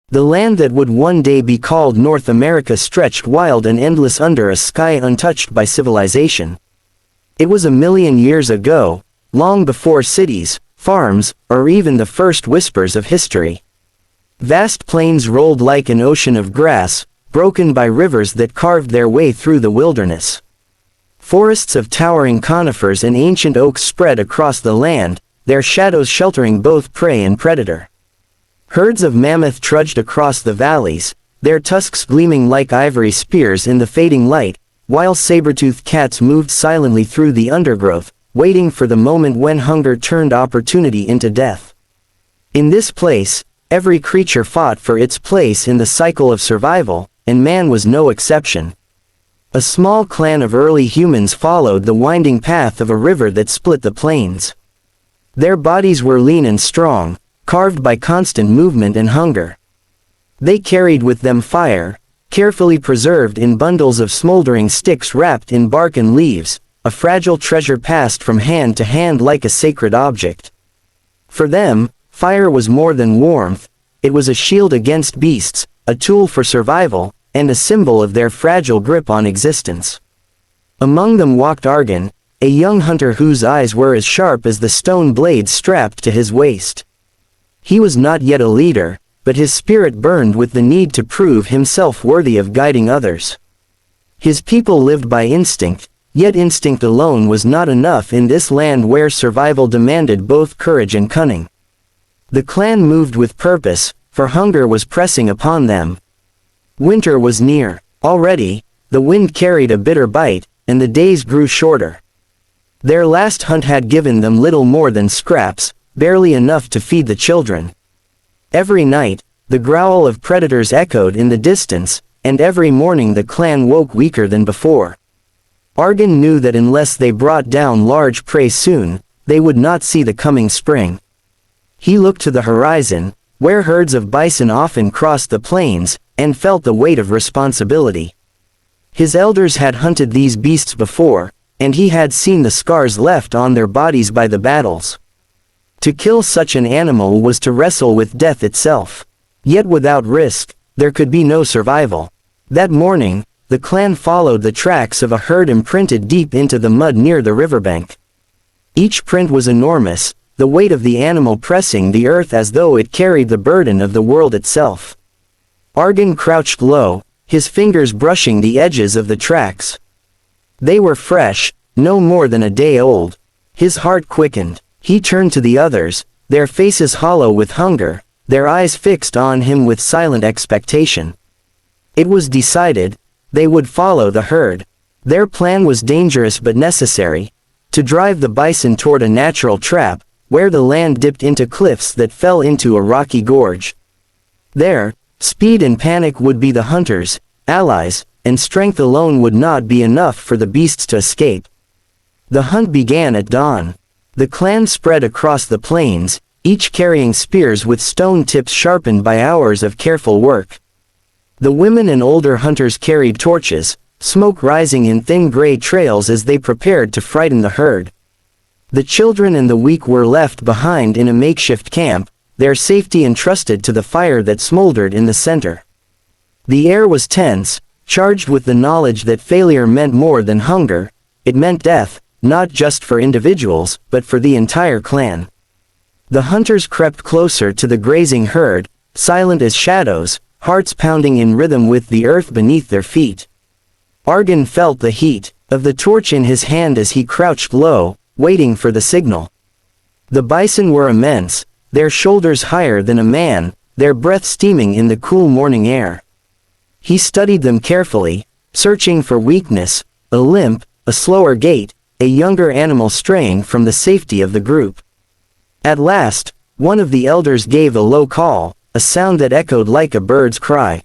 The land that would one day be called North America stretched wild and endless under a sky untouched by civilization. It was a million years ago, long before cities, farms, or even the first whispers of history. Vast plains rolled like an ocean of grass, broken by rivers that carved their way through the wilderness. Forests of towering conifers and ancient oaks spread across the land, their shadows sheltering both prey and predator. Herds of mammoth trudged across the valleys, their tusks gleaming like ivory spears in the fading light, while saber-toothed cats moved silently through the undergrowth, waiting for the moment when hunger turned opportunity into death. In this place, every creature fought for its place in the cycle of survival, and man was no exception. A small clan of early humans followed the winding path of a river that split the plains. Their bodies were lean and strong, carved by constant movement and hunger. They carried with them fire, carefully preserved in bundles of smoldering sticks wrapped in bark and leaves, a fragile treasure passed from hand to hand like a sacred object. For them, fire was more than warmth, it was a shield against beasts, a tool for survival, and a symbol of their fragile grip on existence. Among them walked Argon, a young hunter whose eyes were as sharp as the stone blades strapped to his waist. He was not yet a leader, but his spirit burned with the need to prove himself worthy of guiding others. His people lived by instinct, yet instinct alone was not enough in this land where survival demanded both courage and cunning. The clan moved with purpose, for hunger was pressing upon them. Winter was near. Already, the wind carried a bitter bite, and the days grew shorter. Their last hunt had given them little more than scraps, barely enough to feed the children. Every night, the growl of predators echoed in the distance, and every morning the clan woke weaker than before. Argon knew that unless they brought down large prey soon, they would not see the coming spring. He looked to the horizon, where herds of bison often crossed the plains, and felt the weight of responsibility. His elders had hunted these beasts before, and he had seen the scars left on their bodies by the battles. To kill such an animal was to wrestle with death itself. Yet without risk, there could be no survival. That morning, the clan followed the tracks of a herd imprinted deep into the mud near the riverbank. Each print was enormous, the weight of the animal pressing the earth as though it carried the burden of the world itself. Argon crouched low, his fingers brushing the edges of the tracks. They were fresh, no more than a day old. His heart quickened. He turned to the others, their faces hollow with hunger, their eyes fixed on him with silent expectation. It was decided, they would follow the herd. Their plan was dangerous but necessary, to drive the bison toward a natural trap, where the land dipped into cliffs that fell into a rocky gorge. There, speed and panic would be the hunters' allies, and strength alone would not be enough for the beasts to escape. The hunt began at dawn. The clan spread across the plains, each carrying spears with stone tips sharpened by hours of careful work. The women and older hunters carried torches, smoke rising in thin gray trails as they prepared to frighten the herd. The children and the weak were left behind in a makeshift camp, their safety entrusted to the fire that smoldered in the center. The air was tense, charged with the knowledge that failure meant more than hunger, it meant death, not just for individuals, but for the entire clan. The hunters crept closer to the grazing herd, silent as shadows, hearts pounding in rhythm with the earth beneath their feet. Argon felt the heat of the torch in his hand as he crouched low, waiting for the signal. The bison were immense, their shoulders higher than a man, their breath steaming in the cool morning air. He studied them carefully, searching for weakness, a limp, a slower gait, a younger animal straying from the safety of the group. At last, one of the elders gave a low call, a sound that echoed like a bird's cry.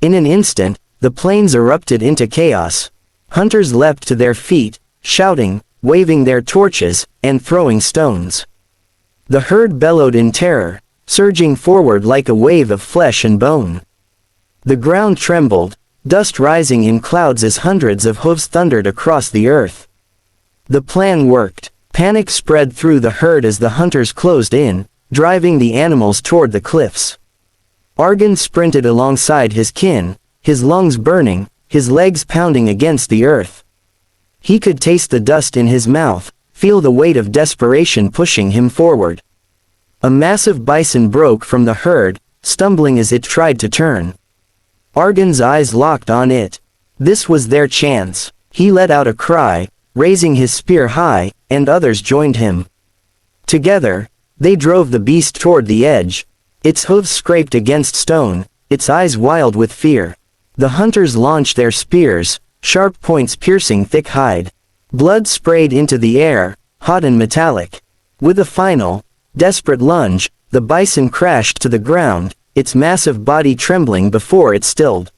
In an instant, the plains erupted into chaos. Hunters leapt to their feet, shouting, waving their torches, and throwing stones. The herd bellowed in terror, surging forward like a wave of flesh and bone. The ground trembled, dust rising in clouds as hundreds of hooves thundered across the earth. The plan worked. Panic spread through the herd as the hunters closed in, driving the animals toward the cliffs. Argon sprinted alongside his kin, his lungs burning, his legs pounding against the earth. He could taste the dust in his mouth, feel the weight of desperation pushing him forward. A massive bison broke from the herd, stumbling as it tried to turn. Argon's eyes locked on it. This was their chance. He let out a cry, raising his spear high, and others joined him. Together, they drove the beast toward the edge. Its hooves scraped against stone, its eyes wild with fear. The hunters launched their spears, sharp points piercing thick hide. Blood sprayed into the air, hot and metallic. With a final, desperate lunge, the bison crashed to the ground, its massive body trembling before it stilled.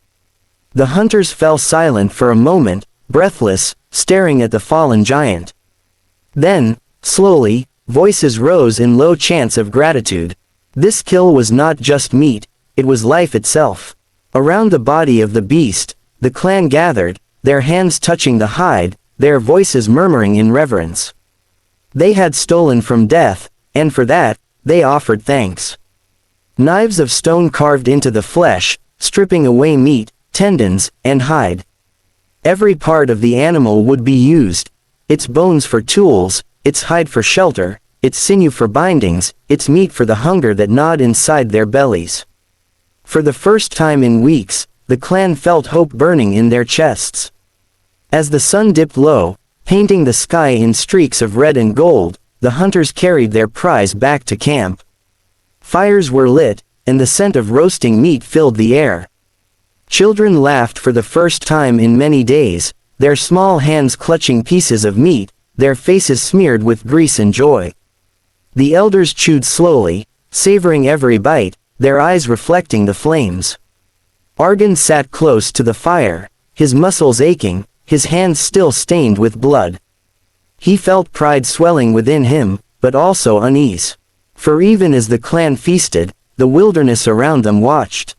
The hunters fell silent for a moment, breathless, staring at the fallen giant. Then, slowly, voices rose in low chants of gratitude. This kill was not just meat, it was life itself. Around the body of the beast, the clan gathered, their hands touching the hide, their voices murmuring in reverence. They had stolen from death, and for that, they offered thanks. Knives of stone carved into the flesh, stripping away meat, tendons, and hide. Every part of the animal would be used, its bones for tools, its hide for shelter, its sinew for bindings, its meat for the hunger that gnawed inside their bellies. For the first time in weeks, the clan felt hope burning in their chests. As the sun dipped low, painting the sky in streaks of red and gold, the hunters carried their prize back to camp. Fires were lit, and the scent of roasting meat filled the air. Children laughed for the first time in many days, their small hands clutching pieces of meat, their faces smeared with grease and joy. The elders chewed slowly, savoring every bite, their eyes reflecting the flames. Argon sat close to the fire, his muscles aching, his hands still stained with blood. He felt pride swelling within him, but also unease. For even as the clan feasted, the wilderness around them watched.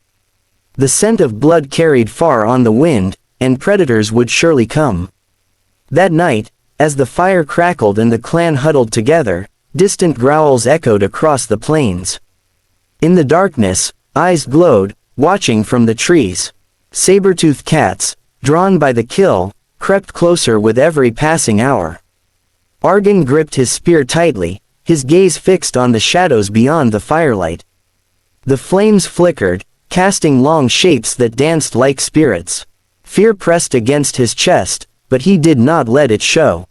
The scent of blood carried far on the wind, and predators would surely come. That night, as the fire crackled and the clan huddled together, distant growls echoed across the plains. In the darkness, eyes glowed, watching from the trees. Saber-toothed cats, drawn by the kill, crept closer with every passing hour. Argon gripped his spear tightly, his gaze fixed on the shadows beyond the firelight. The flames flickered, casting long shapes that danced like spirits. Fear pressed against his chest, but he did not let it show.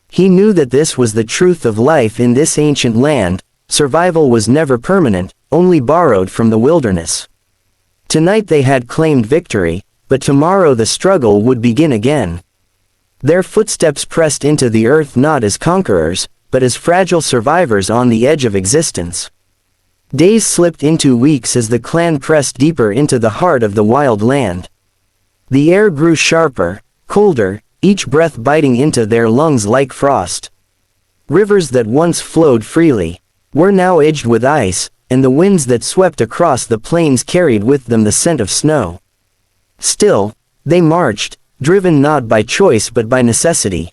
He knew that this was the truth of life in this ancient land. Survival was never permanent, only borrowed from the wilderness. Tonight they had claimed victory, but tomorrow the struggle would begin again. Their footsteps pressed into the earth not as conquerors, but as fragile survivors on the edge of existence. Days slipped into weeks as the clan pressed deeper into the heart of the wild land. The air grew sharper, colder, each breath biting into their lungs like frost. Rivers that once flowed freely were now edged with ice, and the winds that swept across the plains carried with them the scent of snow. Still, they marched, driven not by choice but by necessity.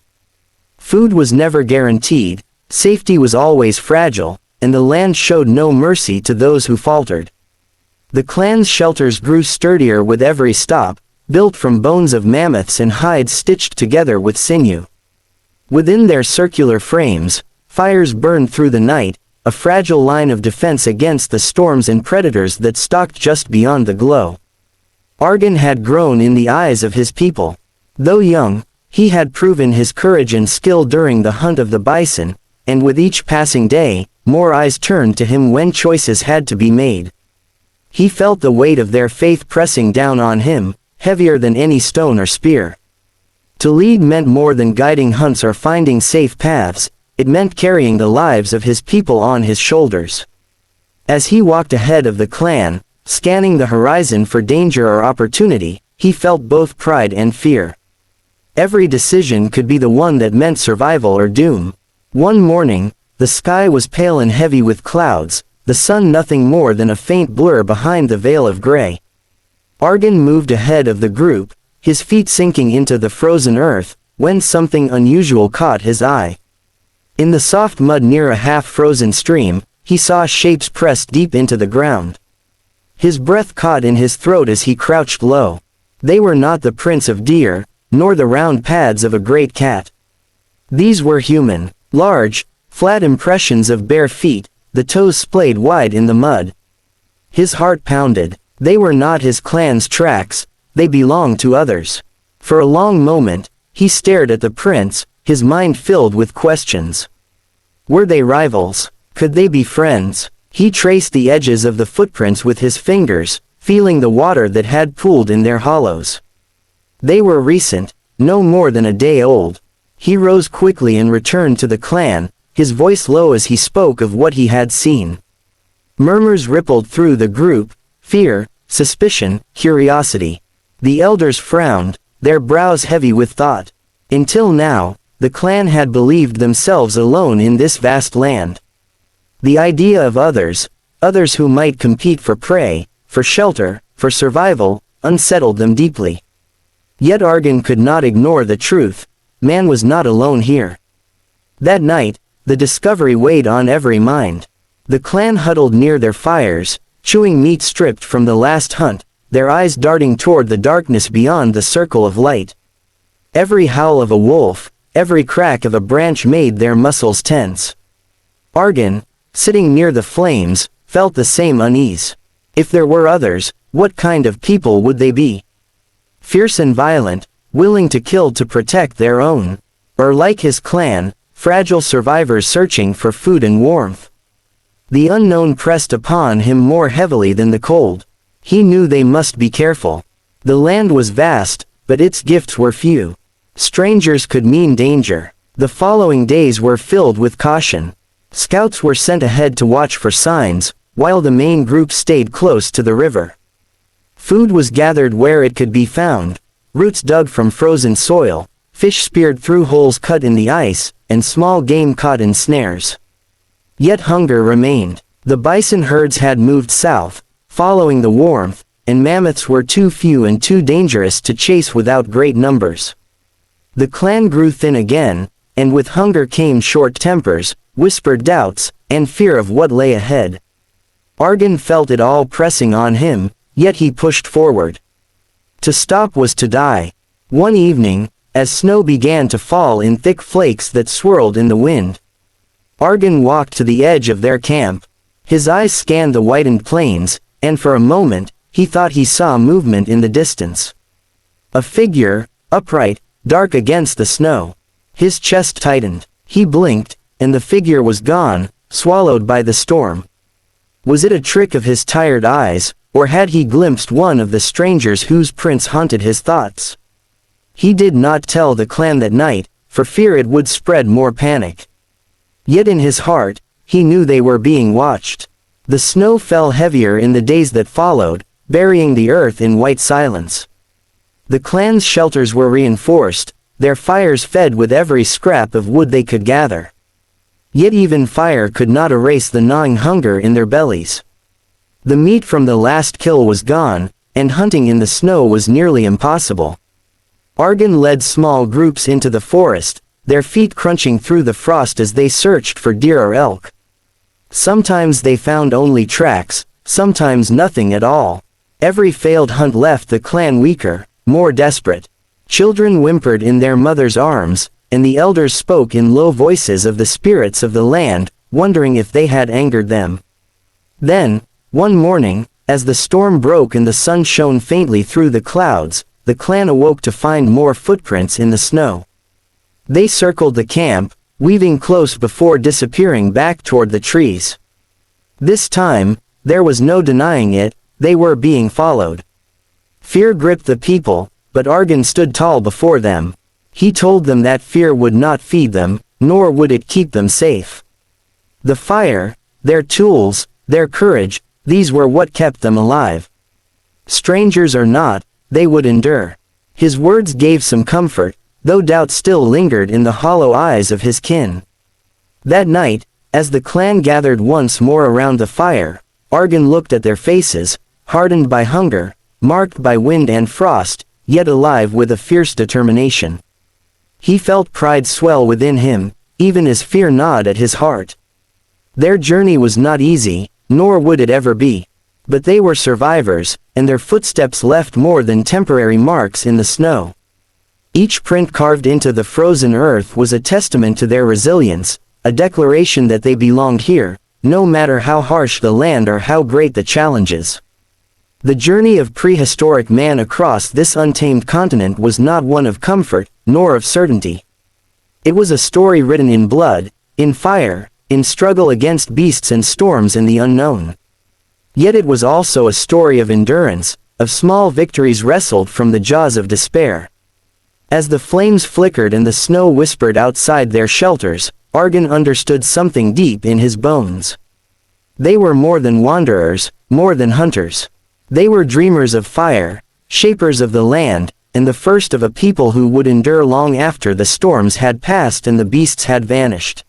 Food was never guaranteed, safety was always fragile, and the land showed no mercy to those who faltered. The clan's shelters grew sturdier with every stop, built from bones of mammoths and hides stitched together with sinew. Within their circular frames, fires burned through the night, a fragile line of defense against the storms and predators that stalked just beyond the glow. Argon had grown in the eyes of his people. Though young, he had proven his courage and skill during the hunt of the bison, and with each passing day, more eyes turned to him when choices had to be made. He felt the weight of their faith pressing down on him, heavier than any stone or spear. To lead meant more than guiding hunts or finding safe paths, it meant carrying the lives of his people on his shoulders. As he walked ahead of the clan, scanning the horizon for danger or opportunity, he felt both pride and fear. Every decision could be the one that meant survival or doom. One morning, the sky was pale and heavy with clouds, the sun nothing more than a faint blur behind the veil of gray. Argon moved ahead of the group, his feet sinking into the frozen earth, when something unusual caught his eye. In the soft mud near a half-frozen stream, he saw shapes pressed deep into the ground. His breath caught in his throat as he crouched low. They were not the prints of deer, nor the round pads of a great cat. These were human, large, flat impressions of bare feet, the toes splayed wide in the mud. His heart pounded. They were not his clan's tracks, they belonged to others. For a long moment, he stared at the prints, his mind filled with questions. Were they rivals? Could they be friends? He traced the edges of the footprints with his fingers, feeling the water that had pooled in their hollows. They were recent, no more than a day old. He rose quickly and returned to the clan, his voice low as he spoke of what he had seen. Murmurs rippled through the group, fear, suspicion, curiosity. The elders frowned, their brows heavy with thought. Until now, the clan had believed themselves alone in this vast land. The idea of others who might compete for prey, for shelter, for survival, unsettled them deeply. Yet Argon could not ignore the truth. Man was not alone here. That night, the discovery weighed on every mind. The clan huddled near their fires, chewing meat stripped from the last hunt, their eyes darting toward the darkness beyond the circle of light. Every howl of a wolf, every crack of a branch made their muscles tense. Argon, sitting near the flames, felt the same unease. If there were others, what kind of people would they be? Fierce and violent, willing to kill to protect their own, or like his clan, fragile survivors searching for food and warmth. The unknown pressed upon him more heavily than the cold. He knew they must be careful. The land was vast, but its gifts were few. Strangers could mean danger. The following days were filled with caution. Scouts were sent ahead to watch for signs, while the main group stayed close to the river. Food was gathered where it could be found, roots dug from frozen soil, fish speared through holes cut in the ice, and small game caught in snares. Yet hunger remained. The bison herds had moved south, following the warmth, and mammoths were too few and too dangerous to chase without great numbers. The clan grew thin again, and with hunger came short tempers, whispered doubts, and fear of what lay ahead. Argon felt it all pressing on him, yet he pushed forward. To stop was to die. One evening, as snow began to fall in thick flakes that swirled in the wind, Argon walked to the edge of their camp. His eyes scanned the whitened plains, and for a moment, he thought he saw movement in the distance. A figure, upright, dark against the snow. His chest tightened. He blinked, and the figure was gone, swallowed by the storm. Was it a trick of his tired eyes, or had he glimpsed one of the strangers whose prints haunted his thoughts? He did not tell the clan that night, for fear it would spread more panic. Yet in his heart, he knew they were being watched. The snow fell heavier in the days that followed, burying the earth in white silence. The clan's shelters were reinforced, their fires fed with every scrap of wood they could gather. Yet even fire could not erase the gnawing hunger in their bellies. The meat from the last kill was gone, and hunting in the snow was nearly impossible. Argon led small groups into the forest, their feet crunching through the frost as they searched for deer or elk. Sometimes they found only tracks, sometimes nothing at all. Every failed hunt left the clan weaker, more desperate. Children whimpered in their mothers' arms, and the elders spoke in low voices of the spirits of the land, wondering if they had angered them. Then, one morning, as the storm broke and the sun shone faintly through the clouds, the clan awoke to find more footprints in the snow. They circled the camp, weaving close before disappearing back toward the trees. This time, there was no denying it, they were being followed. Fear gripped the people, but Argon stood tall before them. He told them that fear would not feed them, nor would it keep them safe. The fire, their tools, their courage, these were what kept them alive. Strangers or not, they would endure. His words gave some comfort, though doubt still lingered in the hollow eyes of his kin. That night, as the clan gathered once more around the fire, Argon looked at their faces, hardened by hunger, marked by wind and frost, yet alive with a fierce determination. He felt pride swell within him, even as fear gnawed at his heart. Their journey was not easy, nor would it ever be. But they were survivors, and their footsteps left more than temporary marks in the snow. Each print carved into the frozen earth was a testament to their resilience, a declaration that they belonged here, no matter how harsh the land or how great the challenges. The journey of prehistoric man across this untamed continent was not one of comfort, nor of certainty. It was a story written in blood, in fire, in struggle against beasts and storms and the unknown. Yet it was also a story of endurance, of small victories wrestled from the jaws of despair. As the flames flickered and the snow whispered outside their shelters, Argon understood something deep in his bones. They were more than wanderers, more than hunters. They were dreamers of fire, shapers of the land, and the first of a people who would endure long after the storms had passed and the beasts had vanished.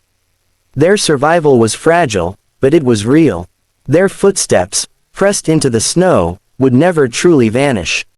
Their survival was fragile, but it was real. Their footsteps, pressed into the snow, would never truly vanish.